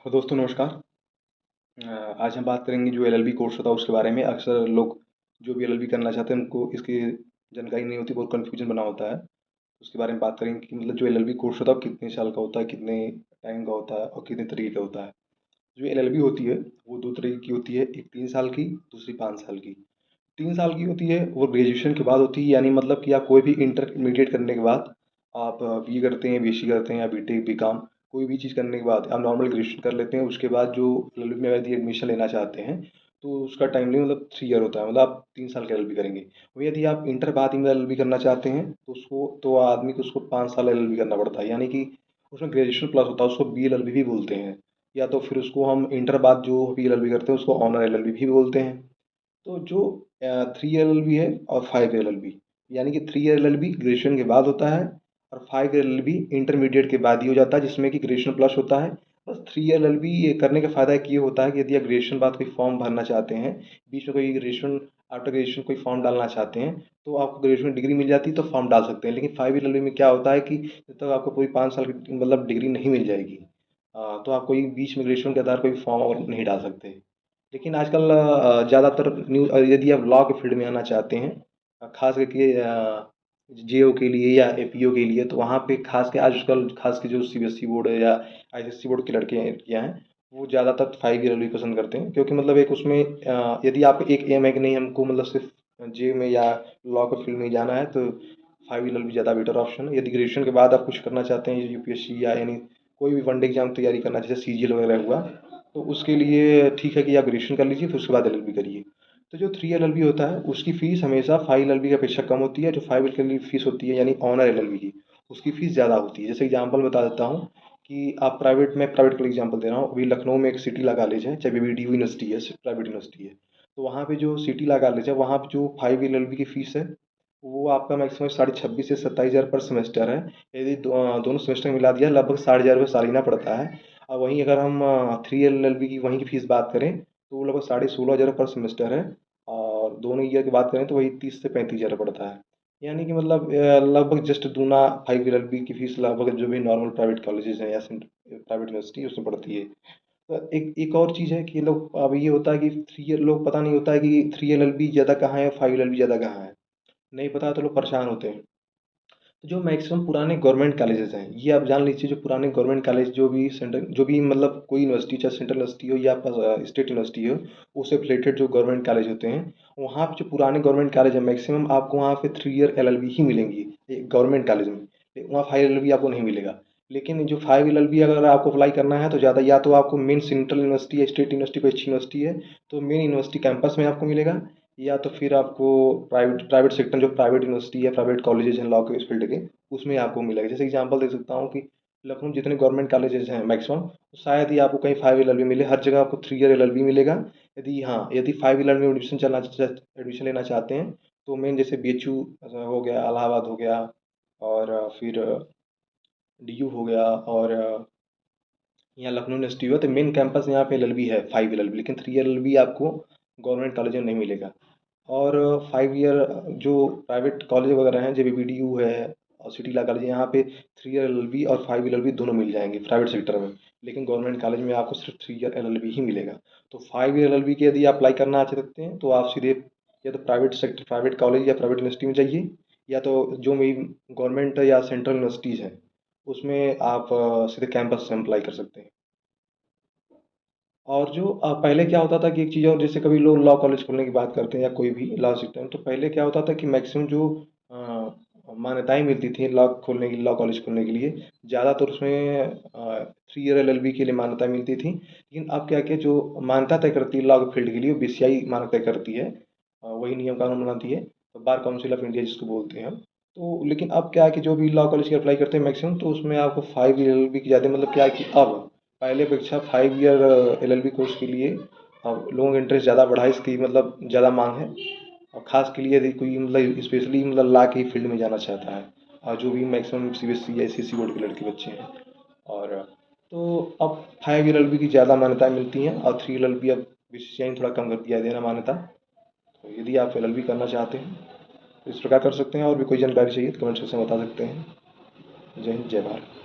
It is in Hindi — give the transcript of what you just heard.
हाँ दोस्तों नमस्कार। आज हम बात करेंगे जो एलएलबी कोर्स होता है उसके बारे में। अक्सर लोग जो भी एलएलबी करना चाहते हैं उनको इसकी जानकारी नहीं होती, बहुत कन्फ्यूजन बना होता है। उसके बारे में बात करेंगे कि मतलब जो एलएलबी कोर्स होता है वो कितने साल का होता है, कितने टाइम का होता है और कितने तरीके का होता है। जो एलएलबी होती है वो दो तरीके की होती है, एक 3 साल की, दूसरी 5 साल की। 3 साल की होती है वो ग्रेजुएशन के बाद होती है, यानी मतलब कि आप कोई भी इंटरमीडिएट करने के बाद आप बी करते हैं, बीएससी करते हैं या बीटेक बीकॉम, कोई भी चीज़ करने के बाद आप नॉर्मल ग्रेजुएशन कर लेते हैं। उसके बाद जो एलएलबी में यदि एडमिशन लेना चाहते हैं तो उसका टाइम लिमिट मतलब 3 ईयर होता है, मतलब आप 3 साल का एलएलबी करेंगे। और यदि आप इंटर बाद में एलएलबी करना चाहते हैं तो उसको तो आदमी को उसको 5 साल एलएलबी करना पड़ता है, यानी कि उसमें ग्रेजुएशन प्लस होता है, उसको बी एलएलबी भी बोलते हैं। या तो फिर उसको हम इंटर बाद जो बी एलएलबी करते हैं उसको ऑनर एलएलबी भी बोलते हैं। तो जो 3 एल एल बी है और 5 एल एल बी, यानी कि 3 एल एल बी ग्रेजुएशन के बाद होता है और 5 एल एल बी इंटरमीडिएट के बाद ही हो जाता है, जिसमें कि ग्रेजुएशन प्लस होता है। बस 3 एल एल बी ये करने का फ़ायदा एक ये होता है कि यदि आप ग्रेजुएशन बाद कोई फॉर्म भरना चाहते हैं, बीच में कोई ग्रेजुएशन आफ्टर ग्रेजुएशन कोई फॉर्म डालना चाहते हैं, तो आपको ग्रेजुएशन डिग्री मिल जाती है तो फॉर्म डाल सकते हैं। लेकिन 5 एल एल बी में क्या होता है कि जब तक आपको पूरी 5 साल की मतलब डिग्री नहीं मिल जाएगी, तो आप कोई बीच में ग्रेजुएशन के आधार कोई फॉर्म और नहीं डाल सकते। लेकिन आजकल ज़्यादातर यदि आप लॉ के फील्ड में आना चाहते हैं, खास करके जेओ के लिए या एपीओ के लिए, तो वहाँ पे खास के आजकल खास के जो सीबीएसई बोर्ड है या आईसीएसई बोर्ड के लड़के लड़कियाँ हैं, वो ज़्यादातर 5 ईयर ही पसंद करते हैं। क्योंकि मतलब एक उसमें यदि आप एक एम है कि नहीं हमको मतलब सिर्फ जेओ में या लॉ के फील्ड में ही जाना है, तो 5 ईयर भी ज़्यादा बेटर ऑप्शन है। यदि ग्रेजुएशन के बाद आप कुछ करना चाहते हैं, यूपीएससी या यानी कोई भी वनडे एग्जाम तैयारी करना, जैसे सीजीएल वगैरह हुआ, तो उसके लिए ठीक है कि आप ग्रेजुएशन कर लीजिए, फिर उसके बाद एलएलबी करिए। तो जो 3 एल एल बी होता है उसकी फ़ीस हमेशा 5 एल एल बी की अपेक्षा कम होती है। जो 5 एल एल बी फ़ीस होती है यानी ऑनर एलएलबी की, उसकी फ़ीस ज़्यादा होती है। जैसे एग्जांपल बता देता हूँ कि आप प्राइवेट में, प्राइवेट का एग्जांपल दे रहा हूँ, अभी लखनऊ में एक सिटी ला कॉलेज है, चाहे बीबीडी यूनिवर्सिटी है, प्राइवेट यूनिवर्सिटी है। तो वहाँ पे जो सिटी ला कॉलेज है, वहाँ पे जो 5 एल एल बी की फ़ीस है वो आपका मैक्सिमम 26,500 से 27,000 पर सेमेस्टर है। यदि दोनों सेमेस्टर मिला दिया लगभग 60,000 रुपये सालाना पड़ता है। और वहीं अगर हम 3 एल एल बी की वहीं की फ़ीस बात करें तो वो लगभग 16,500 पर सेमेस्टर है। और दोनों ईयर की बात करें तो वही 30 से 35,000 पड़ता है। यानी कि मतलब लगभग जस्ट दूना 5 एल एल बी की फ़ीस लगभग जो भी नॉर्मल प्राइवेट कॉलेजेस हैं या प्राइवेट यूनिवर्सिटी उसमें पड़ती है। तो एक और चीज़ है कि लोग अब ये होता है कि लोग पता नहीं होता है कि 3 एल एल बी ज़्यादा कहाँ है, 5 एल एल बी ज़्यादा कहाँ है, नहीं पता तो लोग परेशान होते हैं। तो जो मैक्सिमम पुराने गवर्नमेंट कॉलेजेस हैं, ये आप जान लीजिए, जो पुराने गवर्नमेंट कॉलेज जो भी सेंट्रल, जो भी मतलब कोई यूनिवर्सिटी, चाहे सेंट्रल यूनिवर्सिटी हो या स्टेट यूनिवर्सिटी हो, उससे रिलेटेड जो गवर्नमेंट कॉलेज होते हैं, वहाँ पे जो पुराने गवर्नमेंट कॉलेज है मैक्सिमम आपको वहाँ पे 3 ईयर एलएलबी ही मिलेंगी गवर्नमेंट कॉलेज में। वहाँ 5 एलएलबी आपको नहीं मिलेगा। लेकिन जो 5 एलएलबी अगर आपको अप्लाई करना है तो ज़्यादा या तो आपको मेन सेंट्रल यूनिवर्सिटी या स्टेट यूनिवर्सिटी कोई अच्छी यूनिवर्सिटी है तो मेन यूनिवर्सिटी कैंपस में आपको मिलेगा, या तो फिर आपको प्राइवेट प्राइवेट सेक्टर, जो प्राइवेट यूनिवर्सिटी या प्राइवेट कॉलेजेस हैं लॉ के इस फील्ड के, उसमें आपको मिलेगा। जैसे एग्जांपल दे सकता हूँ कि लखनऊ जितने गवर्नमेंट कॉलेजेस हैं मैक्सिमम, शायद ही आपको कहीं 5 एलएलबी मिले, हर जगह आपको 3 ईयर एलएलबी मिलेगा। यदि 5 एलएलबी में एडमिशन लेना चाहते हैं तो मेन जैसे बीएचयू हो गया, इलाहाबाद हो गया, और फिर डीयू हो गया, और यहाँ लखनऊ यूनिवर्सिटी हुआ, तो मेन कैंपस यहाँ पे एलएलबी है 5 एलएलबी, लेकिन 3 एलएलबी आपको गवर्नमेंट कॉलेज में नहीं मिलेगा। और 5 ईयर जो प्राइवेट कॉलेज वगैरह हैं, जैसे बीडीयू है और सिटी ला कॉलेज, यहाँ पे 3 एलएलबी और 5 एलएलबी दोनों मिल जाएंगे प्राइवेट सेक्टर में। लेकिन गवर्नमेंट कॉलेज में आपको सिर्फ 3 ईयर एलएलबी ही मिलेगा। तो 5 ईयर एलएलबी के यदि अप्लाई करना चाहते हैं तो आप सीधे या तो प्राइवेट सेक्टर, प्राइवेट कॉलेज या प्राइवेट यूनिवर्सिटी में जाइए, या तो जो मेरी गवर्नमेंट या सेंट्रल यूनिवर्सिटीज़ हैं उसमें आप सीधे कैंपस से अप्लाई कर सकते हैं। और जो पहले क्या होता था कि एक चीज़ और, जैसे कभी लोग लॉ कॉलेज खोलने की बात करते हैं या कोई भी लॉ सिस्टम, तो पहले क्या होता था कि मैक्सिमम जो मान्यताएं मिलती थी लॉ खोलने की, लॉ कॉलेज खोलने के लिए, ज़्यादातर उसमें 3 ईयर एलएलबी के लिए मान्यता मिलती थी। लेकिन अब क्या क्या जो मान्यता तय करती है लॉ फील्ड के लिए, वो बीसीआई मान्यता तय करती है, वही नियम कानून बनाती है, तो बार काउंसिल ऑफ इंडिया जिसको बोलते हैं हम। तो लेकिन अब क्या है कि जो भी लॉ कॉलेज की अप्लाई करते हैं मैक्सिमम, तो उसमें आपको 5 ईयर एलएलबी की ज़्यादा, मतलब क्या है कि अब पहले अपेक्षा 5 ईयर एलएलबी कोर्स के लिए अब लोगों का इंटरेस्ट ज़्यादा बढ़ा है, इसकी मतलब ज़्यादा मांग है। और ख़ास के लिए यदि कोई मतलब स्पेशली मतलब लॉ की फील्ड में जाना चाहता है, और जो भी मैक्सिमम सीबीएसई या एसएससी बोर्ड के लड़के बच्चे हैं, और तो अब 5 ईयर एलएलबी की ज़्यादा मान्यताएं मिलती हैं और 3 एलएलबी अब बीसीसीआई ने थोड़ा कम कर दिया है देना मान्यता। तो यदि आप एलएलबी करना चाहते हैं तो इस प्रकार कर सकते हैं। और भी कोई जानकारी चाहिए तो कमेंट सेक्शन में बता सकते हैं। जय हिंद, जय भारत।